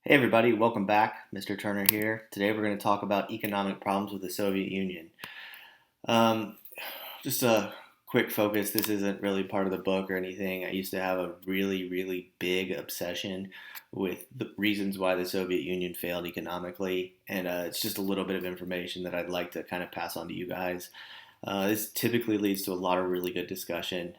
Hey everybody, welcome back. Mr. Turner here. Today we're going to talk about economic problems with the Soviet Union. Um, just a quick focus. This isn't really part of the book or anything. I used to have a really big obsession with the reasons why the Soviet Union failed economically, and it's just a little bit of information that I'd like to kind of pass on to you guys. This typically leads to a lot of really good discussion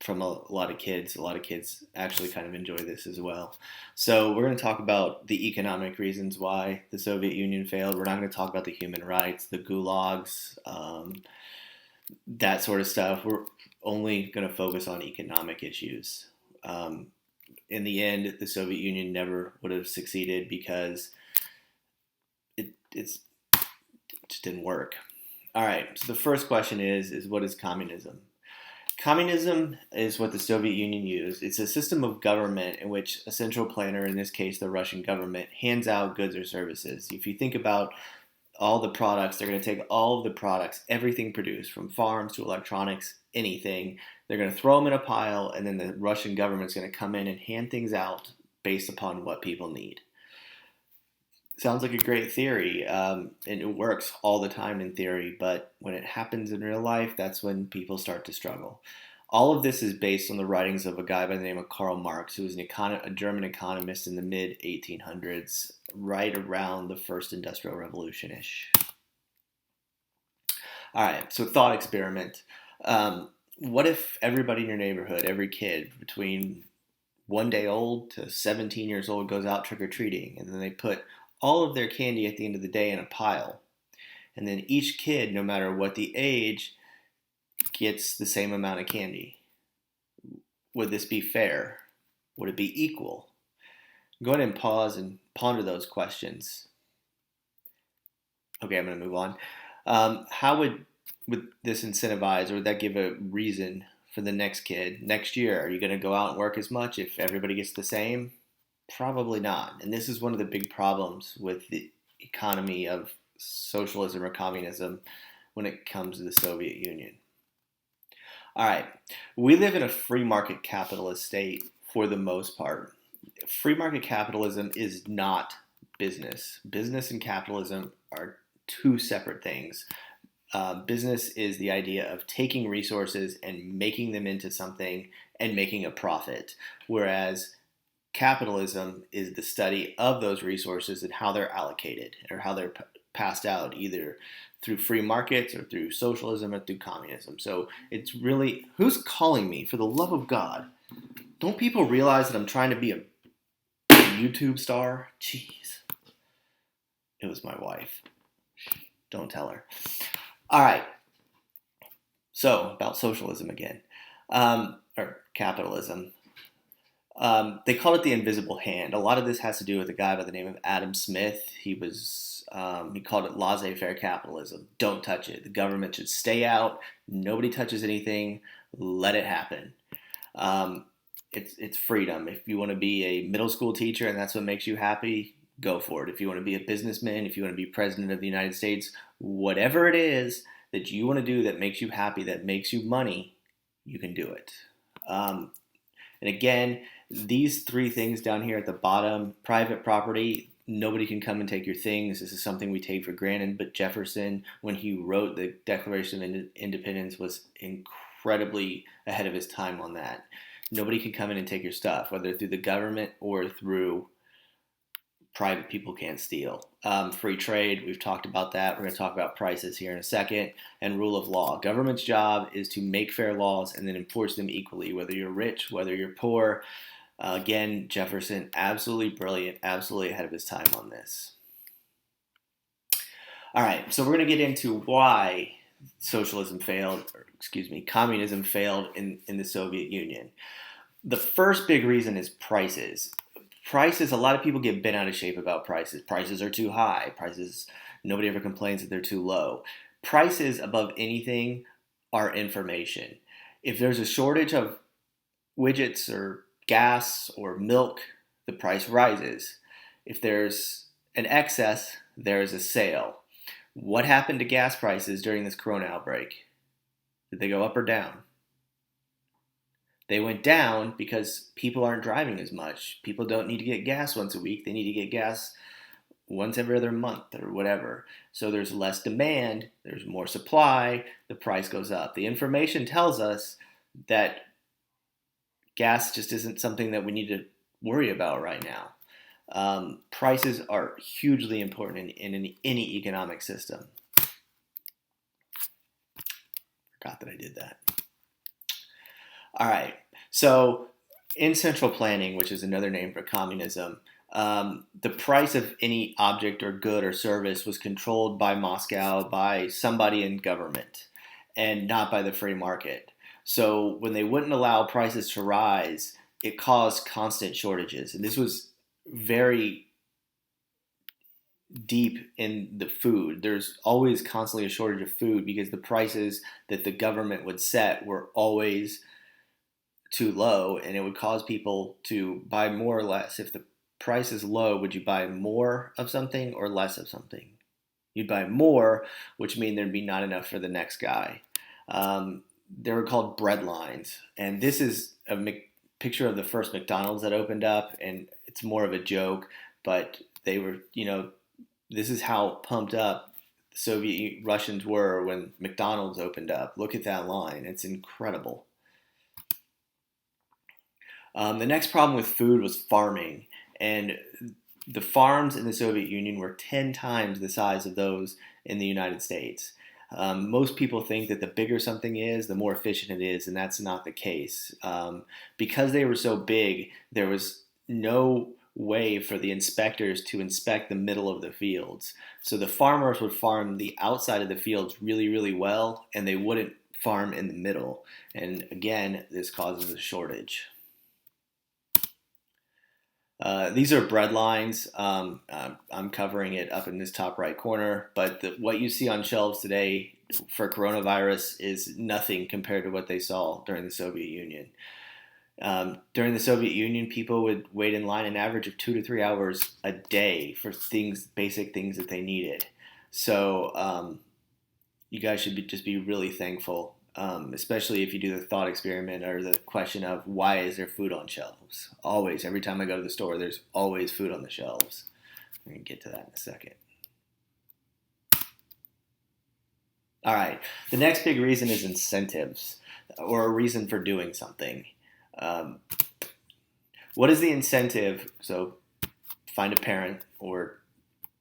from a lot of kids. A lot of kids actually kind of enjoy this as well. So we're going to talk about the economic reasons why the Soviet Union failed. We're not going to talk about the human rights, the gulags, that sort of stuff. We're only going to focus on economic issues. Um, in the end, the Soviet Union never would have succeeded because it just didn't work. All right. So the first question is what is communism? Communism is what the Soviet Union used. It's a system of government in which a central planner, in this case the Russian government, hands out goods or services. If you think about all the products, they're going to take all of the products, everything produced, from farms to electronics, anything. They're going to throw them in a pile, and then the Russian government's going to come in and hand things out based upon what people need. Sounds like a great theory, and it works all the time in theory, but when it happens in real life, that's when people start to struggle. All of this is based on the writings of a guy by the name of Karl Marx, who was a German economist in the mid 1800s, right around the first industrial revolution ish. All right, so thought experiment. What if everybody in your neighborhood, every kid between 1 day old to 17 years old, goes out trick or treating, and then they put all of their candy at the end of the day in a pile? And then each kid, no matter what the age, gets the same amount of candy. Would this be fair? Would it be equal? Go ahead and pause and ponder those questions. Okay, I'm going to move on. How would this incentivize, or would that give a reason for the next kid? Next year, are you going to go out and work as much if everybody gets the same? Probably not. And this is one of the big problems with the economy of socialism or communism when it comes to the Soviet Union. All right, we live in a free market capitalist state for the most part. Free market capitalism is not business. Business and capitalism are two separate things. Business is the idea of taking resources and making them into something and making a profit, whereas capitalism is the study of those resources and how they're allocated or how they're passed out, either through free markets or through socialism or through communism. So it's really, who's calling me? For the love of God, don't people realize that I'm trying to be a YouTube star? Jeez. It was my wife. Don't tell her. All right. So about socialism again, or capitalism. They called it the invisible hand. A lot of this has to do with a guy by the name of Adam Smith. He called it laissez-faire capitalism. Don't touch it. The government should stay out. Nobody touches anything. Let it happen. It's freedom. If you want to be a middle school teacher and that's what makes you happy, go for it. If you want to be a businessman, if you want to be president of the United States, whatever it is that you want to do that makes you happy, that makes you money, you can do it. And again, these three things down here at the bottom: private property, nobody can come and take your things. This is something we take for granted, but Jefferson, when he wrote the Declaration of Independence, was incredibly ahead of his time on that. Nobody can come in and take your stuff, whether through the government or through private people can't steal. Free trade, we've talked about that. We're going to talk about prices here in a second. And rule of law. Government's job is to make fair laws and then enforce them equally, whether you're rich, whether you're poor. Again, Jefferson, absolutely brilliant, absolutely ahead of his time on this. All right, so we're going to get into why communism failed in the Soviet Union. The first big reason is prices. Prices, a lot of people get bent out of shape about prices. Prices are too high. Nobody ever complains that they're too low. Prices, above anything, are information. If there's a shortage of widgets or gas or milk, the price rises. If there's an excess, there's a sale. What happened to gas prices during this corona outbreak? Did they go up or down? They went down because people aren't driving as much. People don't need to get gas once a week. They need to get gas once every other month or whatever. So there's less demand, there's more supply, the price goes up. The information tells us that gas just isn't something that we need to worry about right now. Prices are hugely important in any economic system. Forgot that I did that. All right. So in central planning, which is another name for communism, the price of any object or good or service was controlled by Moscow, by somebody in government, and not by the free market. So when they wouldn't allow prices to rise, it caused constant shortages. And this was very deep in the food. There's always constantly a shortage of food because the prices that the government would set were always too low, and it would cause people to buy more or less. If the price is low, would you buy more of something or less of something? You'd buy more, which means there'd be not enough for the next guy. They were called bread lines, and this is a picture of the first McDonald's that opened up, and it's more of a joke, but they were, this is how pumped up the Soviet Russians were when McDonald's opened up. Look at that line. It's incredible. The next problem with food was farming, and the farms in the Soviet Union were 10 times the size of those in the United States. Most people think that the bigger something is, the more efficient it is, and that's not the case. Because they were so big, there was no way for the inspectors to inspect the middle of the fields. So the farmers would farm the outside of the fields really, really well, and they wouldn't farm in the middle. And again, this causes a shortage. These are bread lines. I'm covering it up in this top right corner, but what you see on shelves today for coronavirus is nothing compared to what they saw during the Soviet Union. During the Soviet Union, people would wait in line an average of 2 to 3 hours a day for basic things that they needed. So you guys should just be really thankful. Especially if you do the thought experiment or the question of why is there food on shelves? Always, every time I go to the store, there's always food on the shelves. We're going to get to that in a second. All right, the next big reason is incentives, or a reason for doing something. What is the incentive? So find a parent or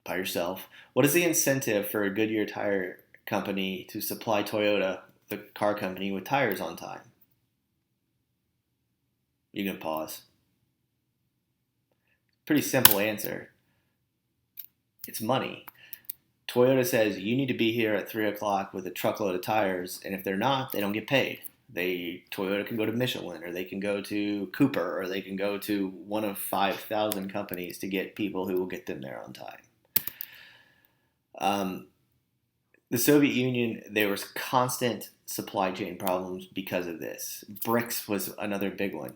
by yourself. What is the incentive for a Goodyear tire company to supply Toyota, the car company, with tires on time? You can pause. Pretty simple answer. It's money. Toyota says you need to be here at 3 o'clock with a truckload of tires, and if they're not, they don't get paid. Toyota can go to Michelin, or they can go to Cooper, or they can go to one of 5,000 companies to get people who will get them there on time. The Soviet Union, there was constant supply chain problems because of this. Bricks was another big one.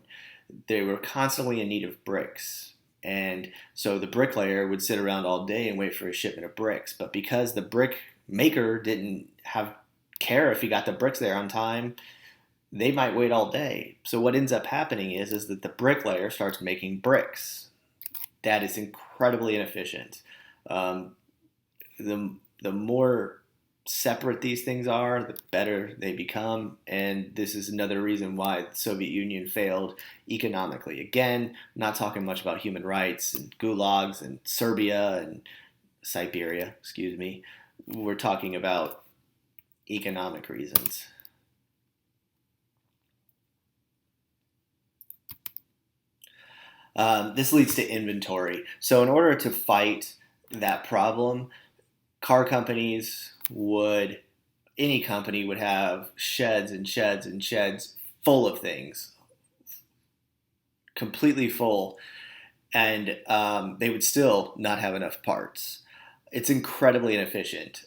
They were constantly in need of bricks. And so the bricklayer would sit around all day and wait for a shipment of bricks. But because the brick maker didn't care if he got the bricks there on time, they might wait all day. So what ends up happening is that the bricklayer starts making bricks. That is incredibly inefficient. The more separate these things are, the better they become, and this is another reason why the Soviet Union failed economically. Again, not talking much about human rights and gulags and Serbia and Siberia, We're talking about economic reasons. This leads to inventory. So in order to fight that problem, any company would have sheds and sheds and sheds full of things, completely full, and they would still not have enough parts. It's incredibly inefficient.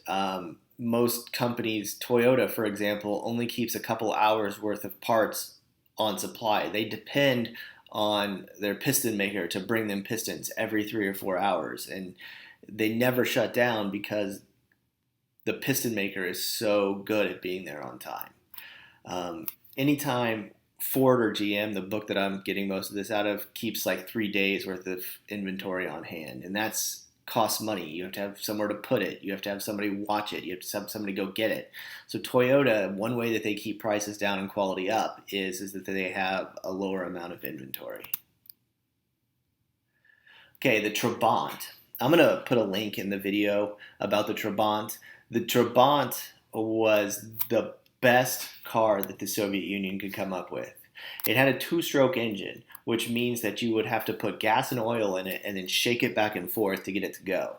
Most companies, Toyota, for example, only keeps a couple hours worth of parts on supply. They depend on their piston maker to bring them pistons every 3 or 4 hours, and they never shut down because the piston maker is so good at being there on time. Anytime Ford or GM, the book that I'm getting most of this out of, keeps like 3 days worth of inventory on hand, and that's costs money. You have to have somewhere to put it. You have to have somebody watch it. You have to have somebody go get it. So Toyota, one way that they keep prices down and quality up is that they have a lower amount of inventory. Okay, the Trabant. I'm going to put a link in the video about the Trabant. The Trabant was the best car that the Soviet Union could come up with. It had a two-stroke engine, which means that you would have to put gas and oil in it and then shake it back and forth to get it to go.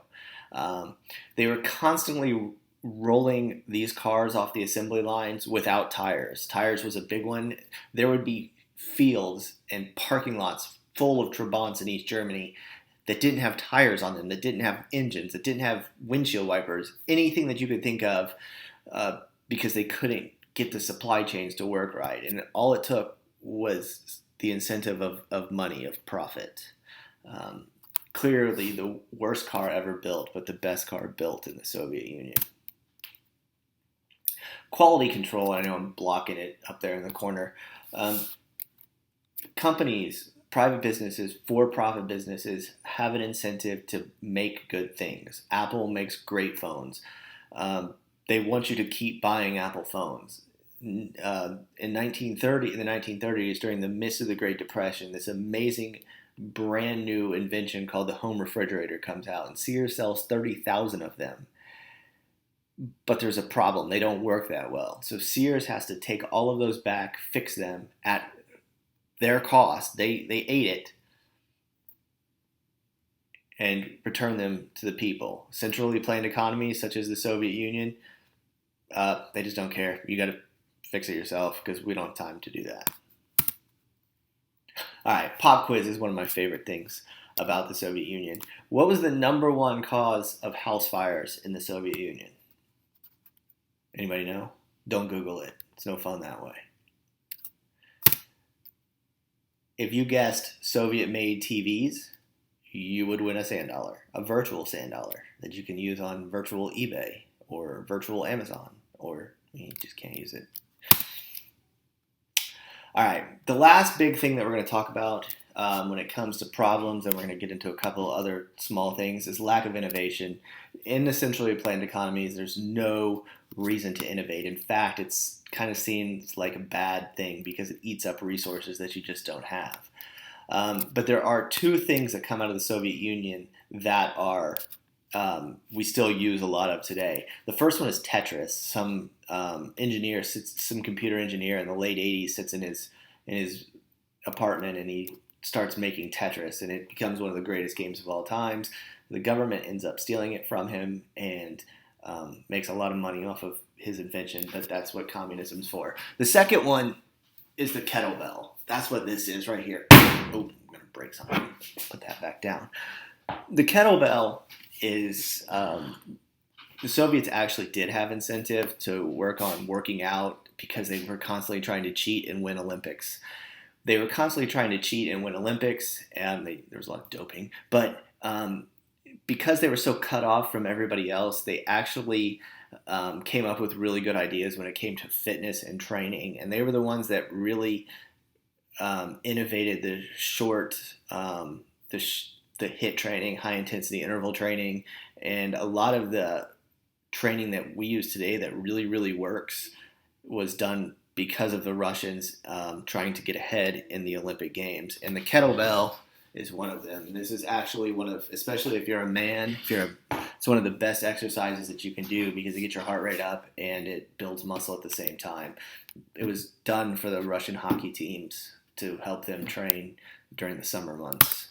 They were constantly rolling these cars off the assembly lines without tires. Tires was a big one. There would be fields and parking lots full of Trabants in East Germany that didn't have tires on them, that didn't have engines, that didn't have windshield wipers, anything that you could think of, because they couldn't get the supply chains to work right. And all it took was the incentive of money, of profit. Clearly the worst car ever built, but the best car built in the Soviet Union. Quality control, I know I'm blocking it up there in the corner. Companies, private businesses, for-profit businesses have an incentive to make good things. Apple makes great phones. They want you to keep buying Apple phones. In the 1930s, during the midst of the Great Depression, this amazing brand new invention called the home refrigerator comes out, and Sears sells 30,000 of them. But there's a problem. They don't work that well. So Sears has to take all of those back, fix them at their cost. They ate it and return them to the people. Centrally planned economies such as the Soviet Union, they just don't care. You got to fix it yourself because we don't have time to do that. All right, pop quiz is one of my favorite things about the Soviet Union. What was the number one cause of house fires in the Soviet Union? Anybody know? Don't Google it. It's no fun that way. If you guessed Soviet-made TVs, you would win a sand dollar, a virtual sand dollar that you can use on virtual eBay or virtual Amazon, or you just can't use it. All right, the last big thing that we're going to talk about when it comes to problems, and we're going to get into a couple other small things, is lack of innovation. In the centrally planned economies, there's no reason to innovate. In fact, it's kind of seems like a bad thing because it eats up resources that you just don't have. But there are two things that come out of the Soviet Union that are we still use a lot of today. The first one is Tetris. Some some computer engineer in the late 80s sits in his apartment and he starts making Tetris, and it becomes one of the greatest games of all times. The government ends up stealing it from him and makes a lot of money off of his invention, but that's what communism's for. The second one is the kettlebell. That's what this is right here. Oh, I'm going to break something. Put that back down. The kettlebell is, the Soviets actually did have incentive to work on working out because they were constantly trying to cheat and win Olympics. They were constantly trying to cheat and win Olympics, and there was a lot of doping. But because they were so cut off from everybody else, they actually came up with really good ideas when it came to fitness and training. And they were the ones that really innovated the short, the HIIT training, high intensity interval training, and a lot of the training that we use today that really, really works was done because of the Russians trying to get ahead in the Olympic Games. And the kettlebell is one of them. And this is actually one of, especially if you're a man, it's one of the best exercises that you can do because it gets your heart rate up and it builds muscle at the same time. It was done for the Russian hockey teams to help them train during the summer months.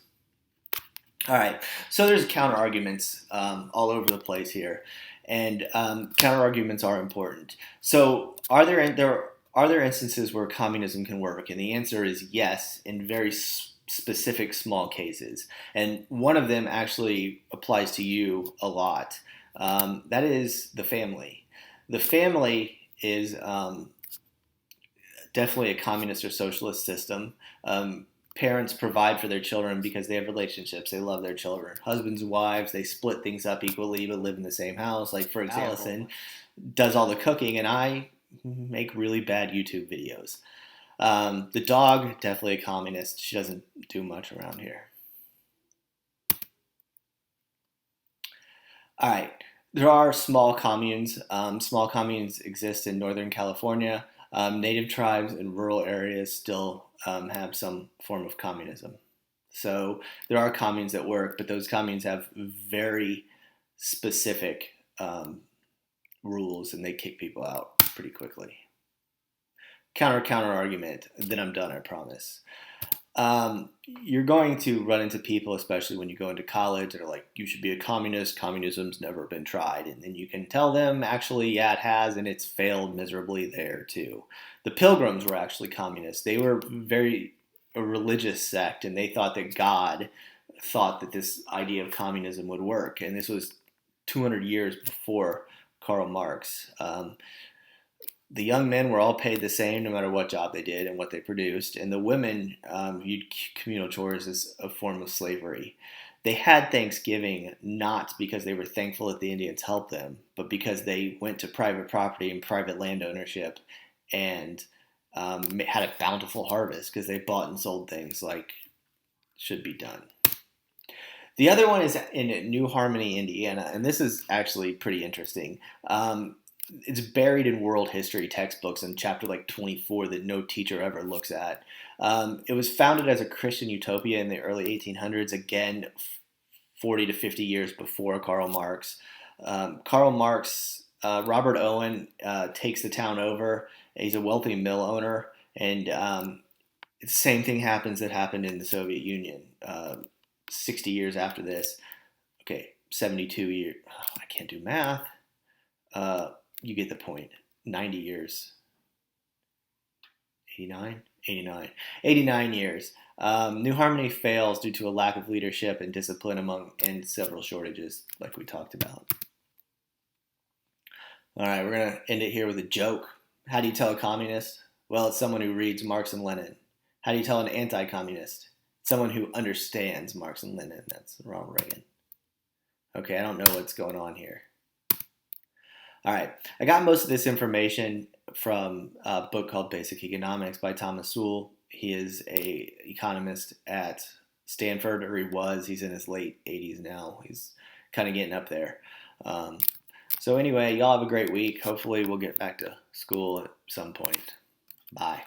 All right, so there's counter-arguments all over the place here, and counter-arguments are important. So are there instances where communism can work? And the answer is yes, in very specific small cases. And one of them actually applies to you a lot. That is the family. The family is definitely a communist or socialist system. Parents provide for their children because they have relationships. They love their children. Husbands and wives, they split things up equally but live in the same house. Like, for example, Allison does all the cooking and I make really bad YouTube videos. The dog, definitely a communist. She doesn't do much around here. All right. There are small communes. Small communes exist in Northern California. Native tribes in rural areas still have some form of communism. So there are communes that work, but those communes have very specific rules, and they kick people out pretty quickly. Counter argument. Then I'm done. I promise. You're going to run into people, especially when you go into college, that are like, you should be a communist. Communism's never been tried. And then you can tell them, actually, yeah, it has, and it's failed miserably there, too. The Pilgrims were actually communists. They were very a religious sect, and they thought that God thought that this idea of communism would work. And this was 200 years before Karl Marx. The young men were all paid the same no matter what job they did and what they produced, and the women viewed communal chores as a form of slavery. They had Thanksgiving not because they were thankful that the Indians helped them, but because they went to private property and private land ownership and had a bountiful harvest because they bought and sold things like should be done. The other one is in New Harmony, Indiana, and this is actually pretty interesting. It's buried in world history textbooks in chapter like 24 that no teacher ever looks at. It was founded as a Christian utopia in the early 1800s, again, 40 to 50 years before Karl Marx. Robert Owen takes the town over. He's a wealthy mill owner, and the same thing happens that happened in the Soviet Union 60 years after this. Okay, 72 years. Oh, I can't do math. You get the point. 90 years. 89? 89. 89 years. New Harmony fails due to a lack of leadership and discipline and several shortages, like we talked about. All right, we're going to end it here with a joke. How do you tell a communist? Well, it's someone who reads Marx and Lenin. How do you tell an anti-communist? Someone who understands Marx and Lenin. That's Ronald Reagan. Okay, I don't know what's going on here. All right, I got most of this information from a book called Basic Economics by Thomas Sowell. He is an economist at Stanford, or he was. He's in his late 80s now. He's kind of getting up there. So anyway, y'all have a great week. Hopefully we'll get back to school at some point. Bye.